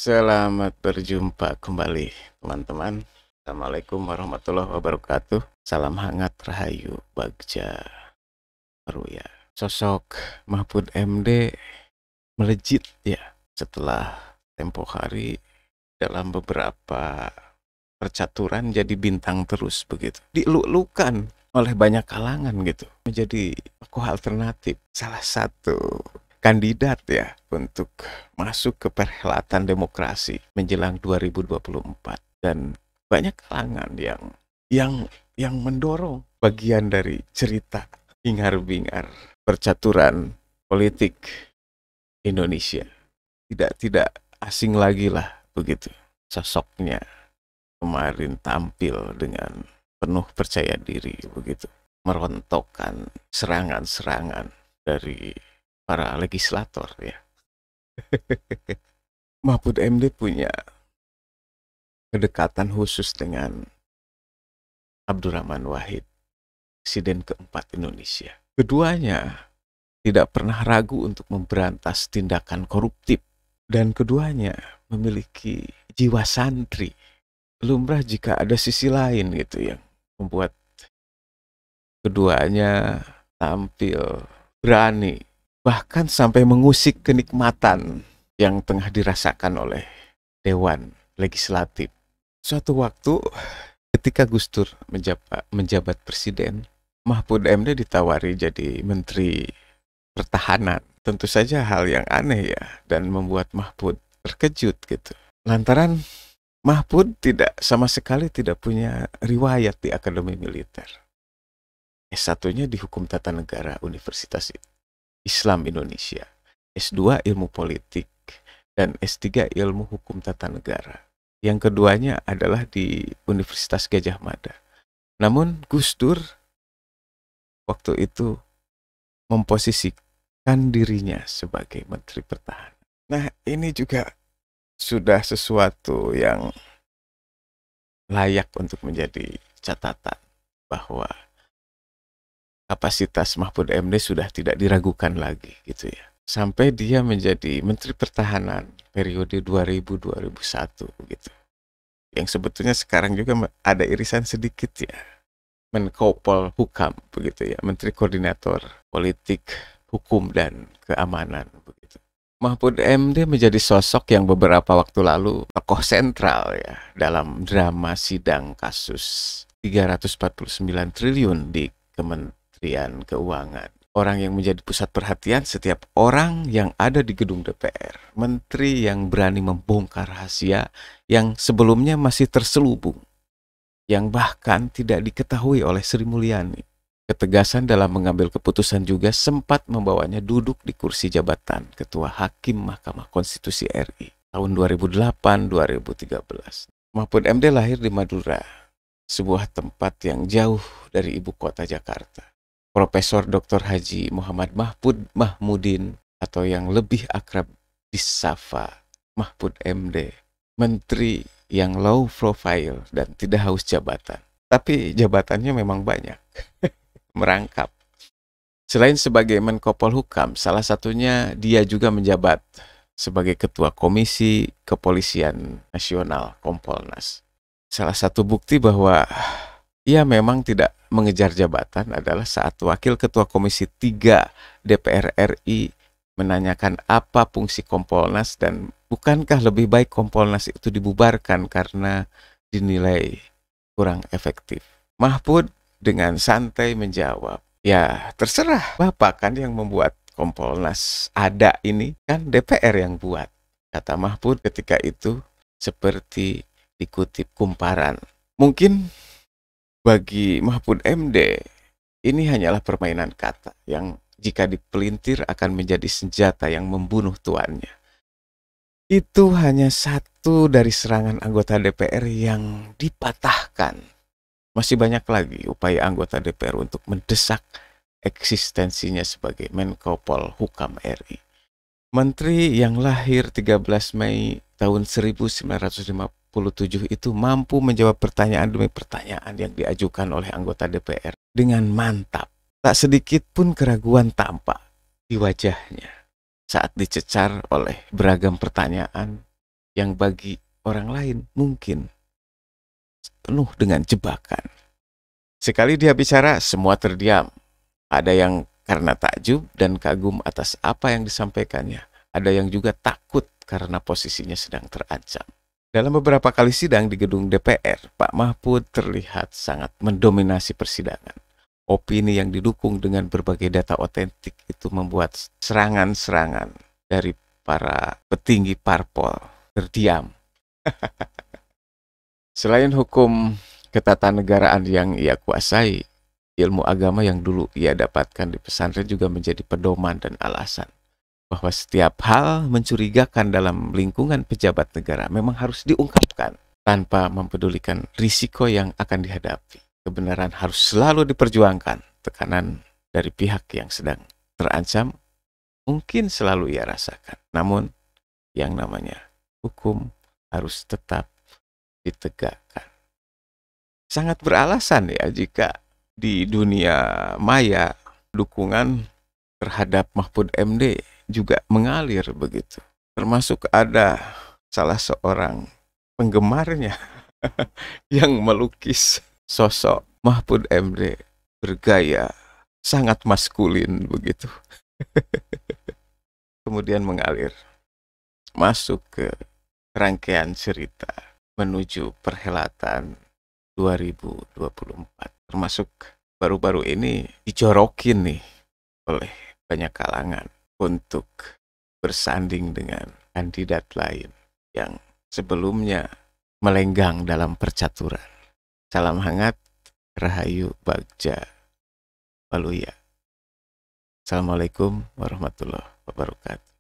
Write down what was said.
Selamat berjumpa kembali, teman-teman. Assalamualaikum warahmatullahi wabarakatuh. Salam hangat, rahayu, bagja, meruya. Sosok Mahfud MD melejit ya setelah tempo hari dalam beberapa percaturan jadi bintang terus begitu. Dilulukan oleh banyak kalangan gitu. Menjadi tokoh alternatif. Salah satu kandidat ya untuk masuk ke perhelatan demokrasi menjelang 2024, dan banyak kalangan yang mendorong bagian dari cerita hingar-bingar percaturan politik Indonesia. Tidak asing lagi lah begitu. Sosoknya kemarin tampil dengan penuh percaya diri begitu, merontokkan serangan-serangan dari para legislator ya. Mahfud MD punya kedekatan khusus dengan Abdurrahman Wahid, Presiden keempat Indonesia. Keduanya tidak pernah ragu untuk memberantas tindakan koruptif, dan keduanya memiliki jiwa santri. Lumrah jika ada sisi lain gitu yang membuat keduanya tampil berani, bahkan sampai mengusik kenikmatan yang tengah dirasakan oleh Dewan Legislatif. Suatu waktu ketika Gus Dur menjabat presiden, Mahfud MD ditawari jadi Menteri Pertahanan. Tentu saja hal yang aneh ya, dan membuat Mahfud terkejut gitu. Lantaran Mahfud sama sekali tidak punya riwayat di Akademi Militer. S1-nya di Hukum Tata Negara Universitas Islam Indonesia, S2 Ilmu Politik, dan S3 Ilmu Hukum Tata Negara. Yang keduanya adalah di Universitas Gadjah Mada. Namun Gus Dur waktu itu memposisikan dirinya sebagai Menteri Pertahanan. Nah, ini juga sudah sesuatu yang layak untuk menjadi catatan bahwa kapasitas Mahfud MD sudah tidak diragukan lagi gitu ya. Sampai dia menjadi Menteri Pertahanan periode 2000-2001 gitu. Yang sebetulnya sekarang juga ada irisan sedikit ya. Menkopol Hukam begitu ya, Menteri Koordinator Politik, Hukum dan Keamanan begitu. Mahfud MD menjadi sosok yang beberapa waktu lalu tokoh sentral ya dalam drama sidang kasus 349 triliun di Kementerian Keuangan. Orang yang menjadi pusat perhatian setiap orang yang ada di gedung DPR. Menteri yang berani membongkar rahasia yang sebelumnya masih terselubung, yang bahkan tidak diketahui oleh Sri Mulyani. Ketegasan dalam mengambil keputusan juga sempat membawanya duduk di kursi jabatan Ketua Hakim Mahkamah Konstitusi RI tahun 2008-2013. Mahfud MD lahir di Madura, sebuah tempat yang jauh dari ibu kota Jakarta. Profesor Dr. Haji Muhammad Mahfud Mahmudin atau yang lebih akrab disapa Mahfud MD, menteri yang low profile dan tidak haus jabatan. Tapi jabatannya memang banyak, merangkap. Selain sebagai Menkopol Hukam, salah satunya dia juga menjabat sebagai Ketua Komisi Kepolisian Nasional Kompolnas. Salah satu bukti bahwa ia memang tidak mengejar jabatan adalah saat Wakil Ketua Komisi 3 DPR RI menanyakan apa fungsi Kompolnas dan bukankah lebih baik Kompolnas itu dibubarkan karena dinilai kurang efektif. Mahfud dengan santai menjawab, ya terserah Bapak, kan yang membuat Kompolnas ada ini kan DPR yang buat, kata Mahfud ketika itu seperti dikutip kumparan. Mungkin bagi Mahfud MD ini hanyalah permainan kata yang jika dipelintir akan menjadi senjata yang membunuh tuannya. Itu hanya satu dari serangan anggota DPR yang dipatahkan. Masih banyak lagi upaya anggota DPR untuk mendesak eksistensinya sebagai Menkopol Hukam RI. Menteri yang lahir 13 Mei tahun 1957 itu mampu menjawab pertanyaan demi pertanyaan yang diajukan oleh anggota DPR dengan mantap. Tak sedikit pun keraguan tampak di wajahnya saat dicecar oleh beragam pertanyaan yang bagi orang lain mungkin penuh dengan jebakan. Sekali dia bicara, semua terdiam. Ada yang karena takjub dan kagum atas apa yang disampaikannya. Ada yang juga takut karena posisinya sedang terancam. Dalam beberapa kali sidang di gedung DPR, Pak Mahfud terlihat sangat mendominasi persidangan. Opini yang didukung dengan berbagai data otentik itu membuat serangan-serangan dari para petinggi parpol terdiam. Selain hukum ketatanegaraan yang ia kuasai, ilmu agama yang dulu ia dapatkan di pesantren juga menjadi pedoman dan alasan bahwa setiap hal mencurigakan dalam lingkungan pejabat negara memang harus diungkapkan tanpa mempedulikan risiko yang akan dihadapi. Kebenaran harus selalu diperjuangkan. Tekanan dari pihak yang sedang terancam mungkin selalu ia rasakan. Namun yang namanya hukum harus tetap ditegakkan. Sangat beralasan ya jika di dunia maya dukungan terhadap Mahfud MD juga mengalir begitu. Termasuk ada salah seorang penggemarnya yang melukis sosok Mahfud MD bergaya sangat maskulin begitu. Kemudian mengalir masuk ke rangkaian cerita menuju perhelatan 2024. Termasuk baru-baru ini dijorokin nih oleh banyak kalangan untuk bersanding dengan kandidat lain yang sebelumnya melenggang dalam percaturan. Salam hangat, Rahayu Bagja Waluya. Assalamualaikum warahmatullahi wabarakatuh.